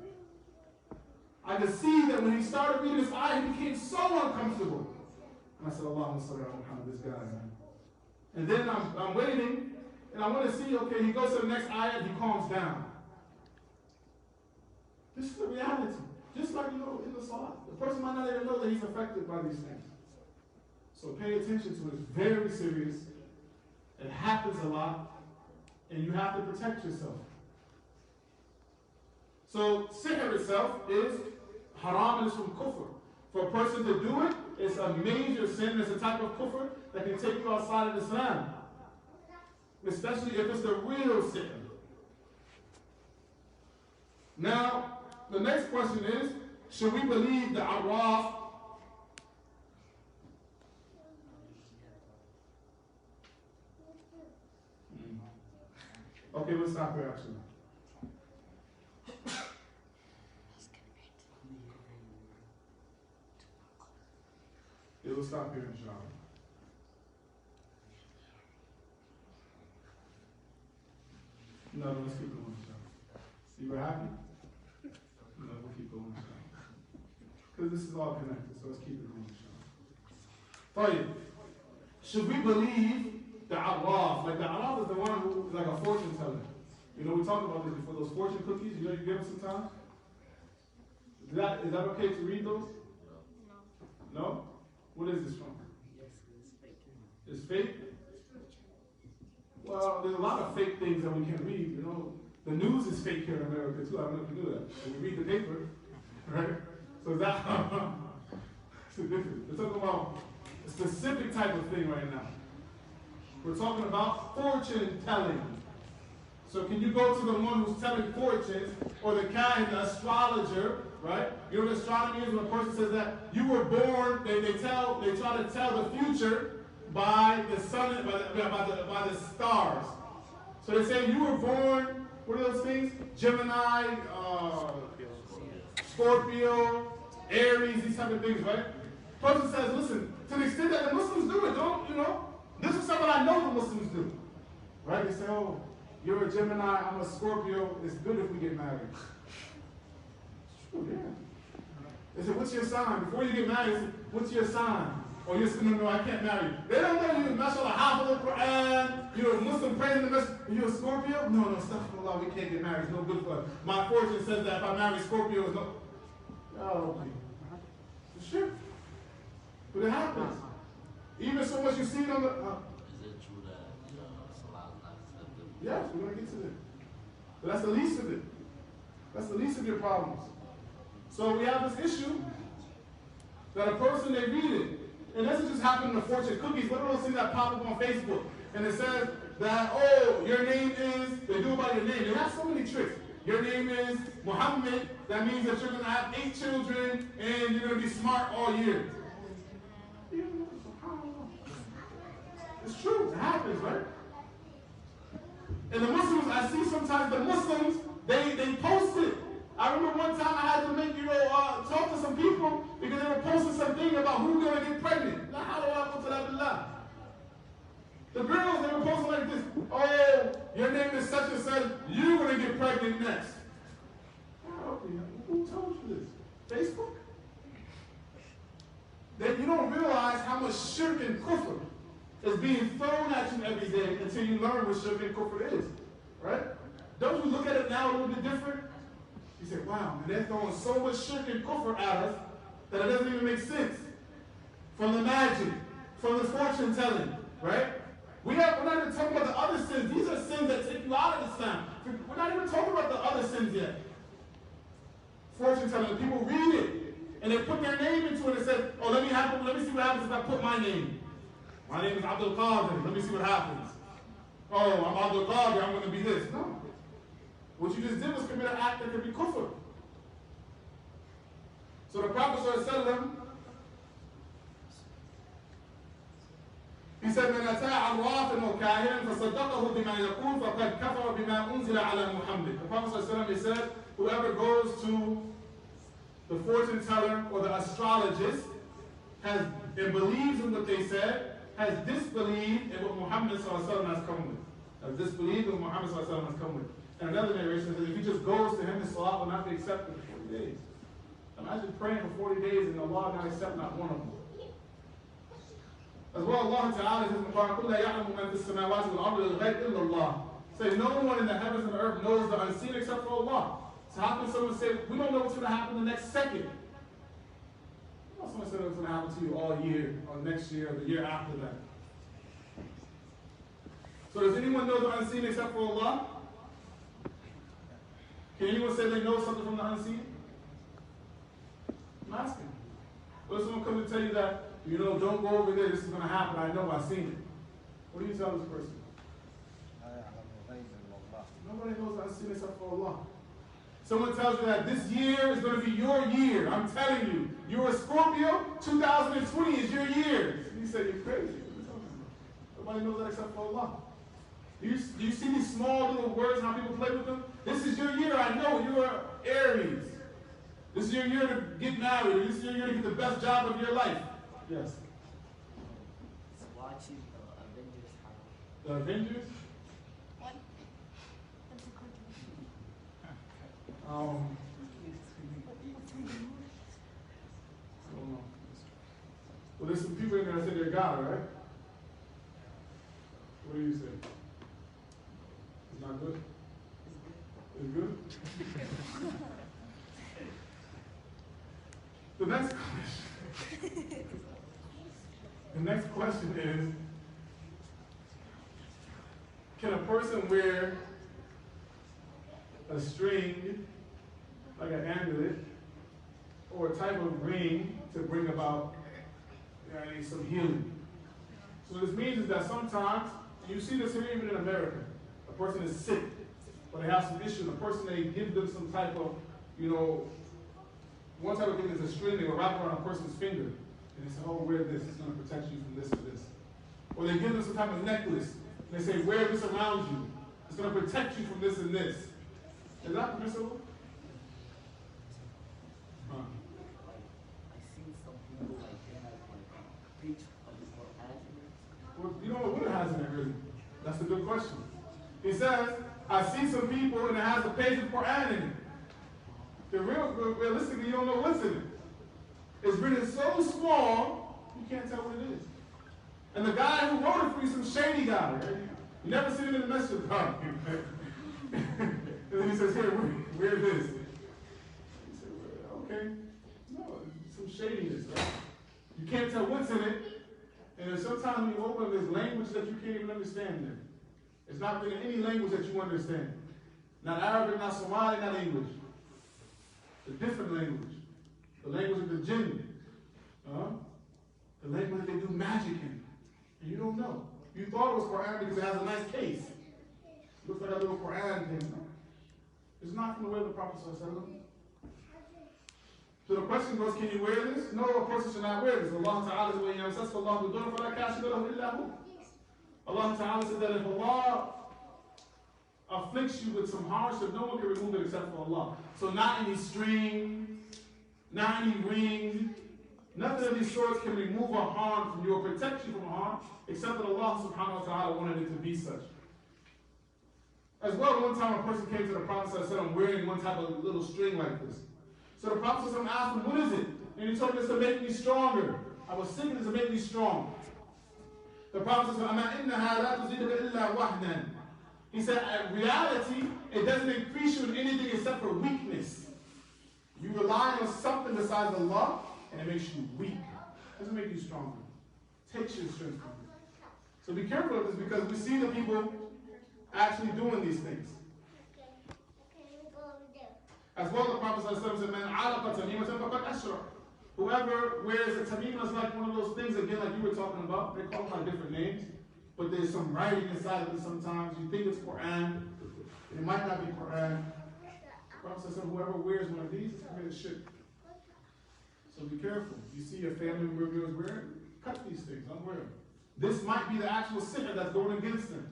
I could see that when he started reading this ayah, he became so uncomfortable. And I said, Allahumma salli ala Muhammad, this guy, man. And then I'm waiting, and I want to see, okay, he goes to the next ayah, and he calms down. This is the reality. Just like, in the salah. The person might not even know that he's affected by these things. So pay attention to it. It's very serious. It happens a lot. And you have to protect yourself. So sihr itself is haram and it's from kufr. For a person to do it, it's a major sin. It's a type of kufr that can take you outside of Islam. Especially if it's the real sihr. Now, the next question is, should we believe the arwaf? Okay, let's stop here actually. Yeah, we'll stop here, inshallah. No, let's keep going, inshallah. You were happy? No, we'll keep going, inshallah. Because this is all connected, so let's keep it going, inshallah. Fine. Should we believe the arwaf? Like the arwaf is the one who is like a fortune teller. We talked about this before, those fortune cookies, you give them sometimes? Is that okay to read those? No. No? What is this from? Yes, it's fake. It's fake? Well, there's a lot of fake things that we can read, The news is fake here in America too, I don't know if you knew that. When we read the paper, right? So is that it's a difference. We're talking about a specific type of thing right now. We're talking about fortune telling. So can you go to the one who's telling fortunes, or the kahin, the astrologer, right? You know what astronomy is? When a person says that you were born, they try to tell the future by the sun, by the stars. So they say you were born, what are those things? Gemini, Scorpio, Aries, these type of things, right? Person says, listen, to the extent that the Muslims do it, this is something I know the Muslims do. Right? They say, oh, you're a Gemini, I'm a Scorpio, it's good if we get married. It's true, yeah. They say, what's your sign? Before you get married, they say, what's your sign? Or you're saying, no, I can't marry you. They don't know you, mashallah, half of the Quran, you're a Muslim praying the message, you're a Scorpio? No, astaghfirullah, we can't get married, it's no good for us. My fortune says that if I marry Scorpio, it's no. Oh, okay. It's true. But it happens. Even so much you see it on the. Is it true that Salah is not accepted? Yes, we're going to get to that. But that's the least of it. That's the least of your problems. So we have this issue that a person, they read it. And this just happened in the fortune cookies. What are those things that pop up on Facebook? And it says that, oh, your name is, they do it by your name. They have so many tricks. Your name is Muhammad. That means that you're going to have 8 children and you're going to be smart all year. It's true. It happens, right? And the Muslims, I see sometimes the Muslims, they post it. I remember one time I had to make, talk to some people because they were posting something about who's going to get pregnant. The girls, they were posting like this. Oh, your name is such and such. You're going to get pregnant next. Who told you this? Facebook? That you don't realize how much shirk and kufr is being thrown at you every day until you learn what shirk and kufr is. Right? Don't you look at it now a little bit different? You say, wow, man, they're throwing so much shirk and kufr at us that it doesn't even make sense. From the magic, from the fortune telling, right? We're not even talking about the other sins. These are sins that take you out of Islam. We're not even talking about the other sins yet. Fortune telling, people read it, and they put their name into it and say, oh, let me see what happens if I put my name. My name is Abdul Qadir. Let me see what happens. Oh, I'm Abdul Qadir. I'm going to be this. No. What you just did was commit an act that could be kufr. So the Prophet ﷺ, he said, من أتى عرافا وكاهنا فصدقه بما يقول فقد كفر بما أنزل على محمد. The Prophet ﷺ, he said, whoever goes to the fortune teller or the astrologist and believes in what they said, has disbelieved in what Muhammad ﷺ has come with. Have disbelieved in what Muhammad ﷺ has come with. And another narration says if he just goes to him, his salah will not be accepted for 40 days. Imagine praying for 40 days and Allah not accept not one of them. As well, Allah Ta'ala says in the Quran, قُلْ لَا يَعْلَمُ مَنْ فِي السَّمَاوَاتِ وَالْأَرْضِ الْغَيْبَ إِلَّا اللَّهُ. Say, no one in the heavens and the earth knows the unseen except for Allah. So how can someone say, we don't know what's going to happen the next second? How can someone say what's going to happen to you all year, or next year, or the year after that? So does anyone know the unseen except for Allah? Can anyone say they know something from the unseen? I'm asking. What if someone comes to tell you that, you know, don't go over there, this is going to happen, I know, I've seen it. What do you tell this person? Nobody knows the unseen except for Allah. Someone tells you that this year is going to be your year. I'm telling you, you're a Scorpio, 2020 is your year. And you say, you're crazy. Nobody knows that except for Allah. Do you see these small little words and how people play with them? This is your year, I know, you're Aries. This is your year to get married. This is your year to get the best job of your life. Yes. So watching the Avengers happen. The Avengers? What? That's a good I don't know. Well, there's some people in there that say they're God, right? What do you say? It's not good? It's good? The next question is, can a person wear a string, like an amulet, or a type of ring to bring about some healing? So what this means is that sometimes, you see this here even in America, a person is sick, or they have some issue, the person, they give them some type of, one type of thing is a string, they will wrap around a person's finger, and they say, oh, wear this, it's going to protect you from this or this. Or they give them some type of necklace, and they say, wear this around you, it's going to protect you from this and this. Is that permissible? Like, I seen some people like they have like preach of the Quran. Well, you don't know what it has in it really. That's a good question. He says, I see some people and it has a page of Quran in it. Realistically, you don't know what's in it. It's written so small, you can't tell what it is. And the guy who wrote it for you, some shady guy, right? You never see him in the message. And then he says, here, wear this. You say, well, okay. No, some shadiness, right? You can't tell what's in it. And sometimes when you open, there's language that you can't even understand there. It's not written in any language that you understand. Not Arabic, not Somali, not English. It's a different language. The language of the jinn. The language that they do magic in. And you don't know. You thought it was Quran because it has a nice case. It looks like a little Quran thing. It's not from the way of the Prophet ﷺ. So the question goes, can you wear this? No, a person should not wear this. Allah Ta'ala says, Allah Ta'ala said that if Allah afflicts you with some hardship, no one can remove it except for Allah. So not any string, not any ring, nothing of these sorts can remove a harm from you or protect you from harm, except that Allah Subhanahu wa Ta'ala wanted it to be such. As well, one time a person came to the Prophet and said, I'm wearing one type of little string like this. So the Prophet asked him, what is it? And he told him, it's to make me stronger. I was sick, it's to make me strong. The Prophet said, he said, in reality, it doesn't increase you in anything except for weakness. You rely on something besides Allah, and it makes you weak. It doesn't make you stronger. It takes your strength from you. So be careful of this because we see the people actually doing these things. As well, the Prophet said, man, whoever wears a tamima is like one of those things, again, like you were talking about. They call them by different names. But there's some writing inside of it sometimes. You think it's Quran. It might not be Quran. The Prophet said, whoever wears one of these is committed shirk. So be careful. You see your family member is wearing, cut these things. Don't wear them. This might be the actual sinner that's going against them.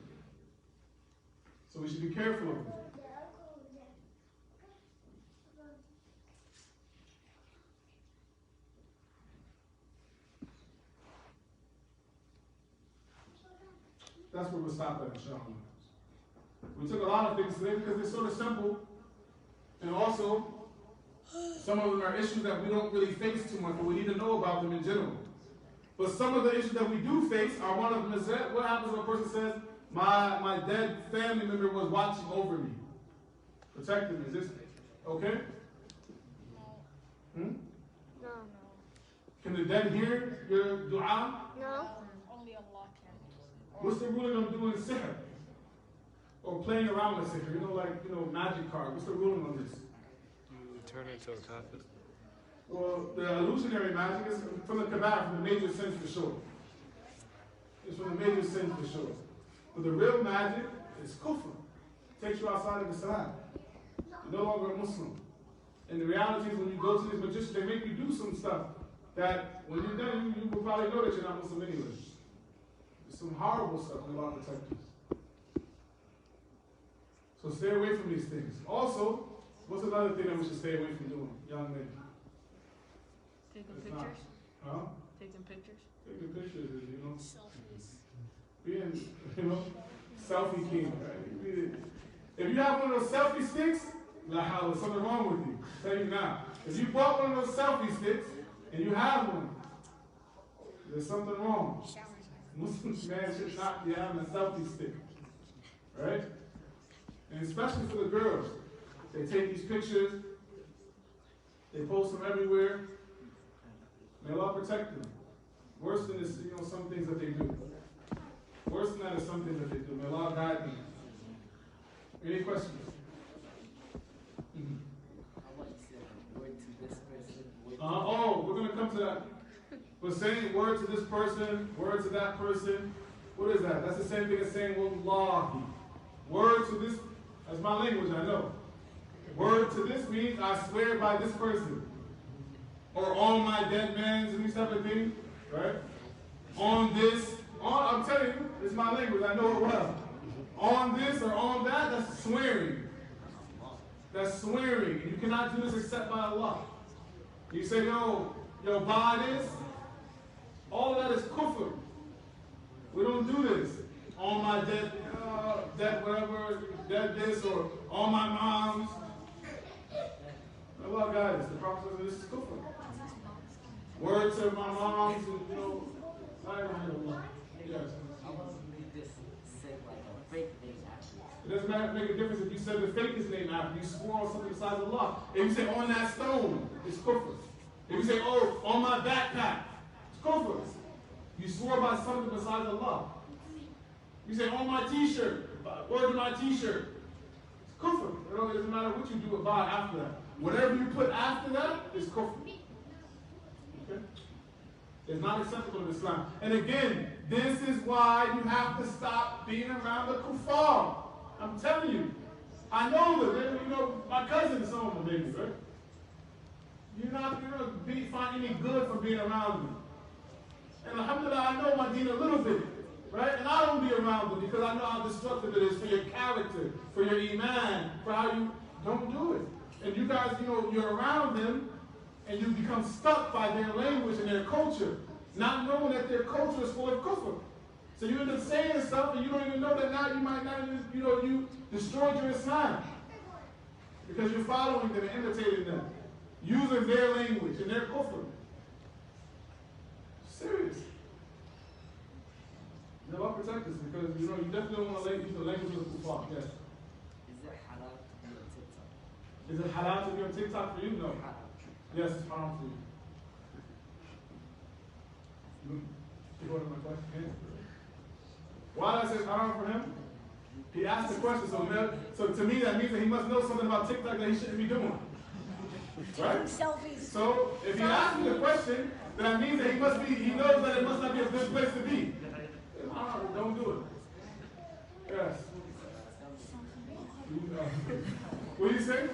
So we should be careful of them. That's where we'll stop at, inshallah. We took a lot of things today because they're sort of simple. And also, some of them are issues that we don't really face too much, but we need to know about them in general. But some of the issues that we do face are one of them is that what happens when a person says, my dead family member was watching over me, protecting me. Is this okay? No. No. Can the dead hear your dua? No. Only Allah can. What's the ruling on doing sihr? Or playing around with sihr? Magic card. What's the ruling on this? You turn into a kafir. Well, the illusionary magic is from the KhaDar, from the major sins for sure. It's from the major sins for sure. But the real magic is kufr. Takes you outside of Islam. You're no longer a Muslim. And the reality is when you go to these magicians, they make you do some stuff that when you're done, you will probably know that you're not Muslim anyway. There's some horrible stuff in Allah protect you. So stay away from these things. Also, what's another thing that we should stay away from doing, young men? Taking pictures? Huh? Taking pictures? Taking pictures is, Selfies. being, selfie king, right? If you have one of those selfie sticks, there's something wrong with you. I'll tell you now. If you bought one of those selfie sticks and you have one, there's something wrong. Muslims, man, should not be having a selfie stick. Right? And especially for the girls. They take these pictures, they post them everywhere. May Allah protect them. Worse than this, some things that they do. Worse than that is some things that they do. May Allah guide them. Any questions? How about you say word to this person? We're going to come to that. But saying word to this person, word to that person, what is that? That's the same thing as saying wallahi. Word to this, that's my language, I know. Word to this means I swear by this person. Or on my dead man's and these type of things, right? On this, I'm telling you, it's my language, I know it well. On this or on that, that's swearing. That's swearing. You cannot do this except by Allah. You say, yo, buy this. All of that is kufr. We don't do this. On my dead whatever, dead this, or on my mom's. Allah guide us. The Prophet says this is kufr. Word to my mom's, and la ilaha illallah. Yes. I want to make this say like a fake name after. It doesn't matter make a difference if you said the fakest name after. You swore on something besides Allah. If you say on that stone, it's kufr. If you say, on my backpack, it's kufr. You swore by something besides Allah. You say, on my t-shirt, word to my t-shirt. It's kufr. It doesn't matter what you do about after that. Whatever you put after that is kufr. Okay? It's not acceptable in Islam. And again, this is why you have to stop being around the kuffar. I'm telling you. I know them. My cousin is some of them, baby, right? You're not going to find any good from being around them. And alhamdulillah, I know my deen a little bit, right? And I don't be around them because I know how destructive it is for your character, for your iman, for how you don't do it. And you guys, you're around them and you become stuck by their language and their culture, not knowing that their culture is full of kufr. So you end up saying stuff and you don't even know that now you might not even, you destroyed your Islam. Because you're following them and imitating them, using their language and their kufr. Serious. May Allah protect us because, you definitely don't want to use the language of the kuffar. Yes. Is it halal to be on TikTok? Is it halal to be on TikTok for you? No. Yes, it's haram for you. You want my question? Why did I say haram for him? He asked the question, so to me that means that he must know something about TikTok that he shouldn't be doing. Right? Selfies. So if he asked me the question, then that means that he knows that it must not be a good place to be. Don't do it. Yes. What do you say?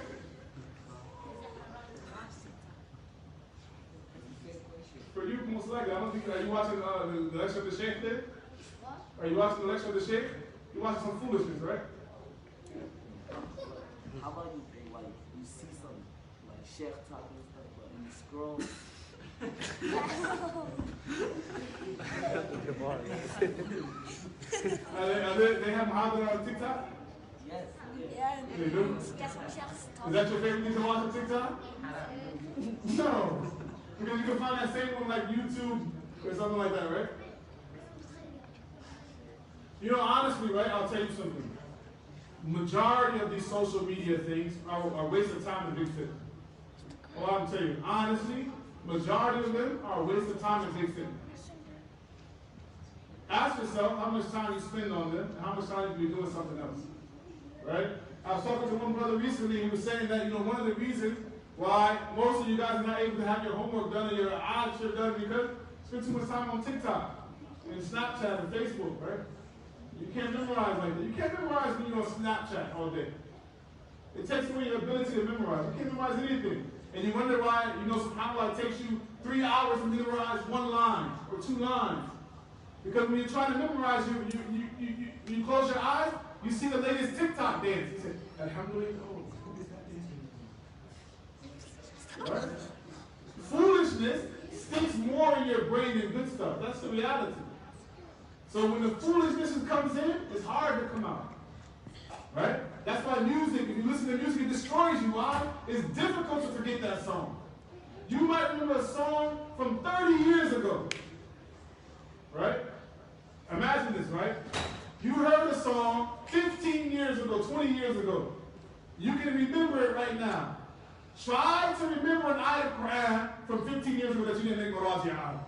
For you, most likely, I don't think, are you watching the lecture of the Sheikh there? What? Are you watching the lecture of the Sheikh? You're watching some foolishness, right? How about you see some Sheikh talking and stuff, but you scroll. They have Khadar on TikTok? Yes. Yeah. They do? Is Is that your favorite thing to watch on TikTok? No. Because you can find that same one like YouTube or something like that, right? You know, honestly, right, I'll tell you something. Majority of these social media things are a waste of time and big fitness. Well, I'm telling you, honestly, majority of them are a waste of time and big fitness. Ask yourself how much time you spend on them and how much time you can be doing something else. Right? I was talking to one brother recently, he was saying that, one of the reasons why most of you guys are not able to have your homework done or your algebra done because you spend too much time on TikTok and Snapchat and Facebook, right? You can't memorize like that. You can't memorize when you're on Snapchat all day. It takes away your ability to memorize. You can't memorize anything. And you wonder why, subhanAllah, it takes you 3 hours to memorize 1 line or 2 lines. Because when you're trying to memorize, you close your eyes, you see the latest TikTok dance. You say, Alhamdulillah, what is that dance? Right? Foolishness sticks more in your brain than good stuff. That's the reality. So when the foolishness comes in, it's hard to come out. Right? That's why music, if you listen to music, it destroys you. Why? It's difficult to forget that song. You might remember a song from 30 years ago. Right? Imagine this, right? You heard a song 15 years ago, 20 years ago. You can remember it right now. Try to remember an ayat of Quran from 15 years ago that you didn't make Muraji out of.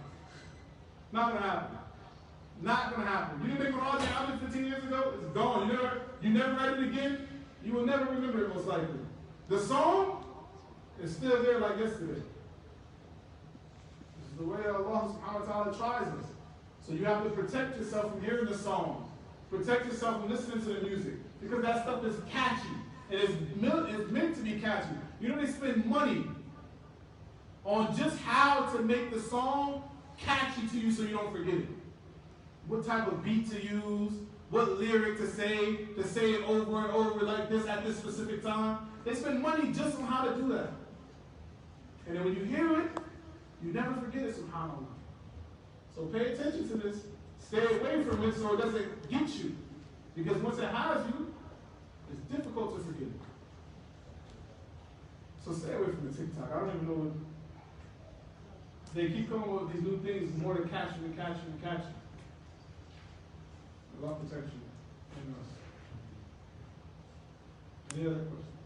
Not going to happen. Not going to happen. You didn't make Muraji out of 15 years ago, it's gone. You never read it again, you will never remember it most likely. The song is still there like yesterday. This is the way Allah subhanahu wa ta'ala tries us. So you have to protect yourself from hearing the songs. Protect yourself from listening to the music. Because that stuff is catchy. And it's meant to be catchy. They spend money on just how to make the song catchy to you so you don't forget it. What type of beat to use, what lyric to say it over and over like this at this specific time. They spend money just on how to do that. And then when you hear it, you never forget it, subhanAllah. So pay attention to this. Stay away from it so it doesn't get you. Because once it has you, it's difficult to forget it. So stay away from the TikTok. I don't even know what... They keep coming with these new things more to catch you and catch you and catch you. Allah protect you and us. Any other questions?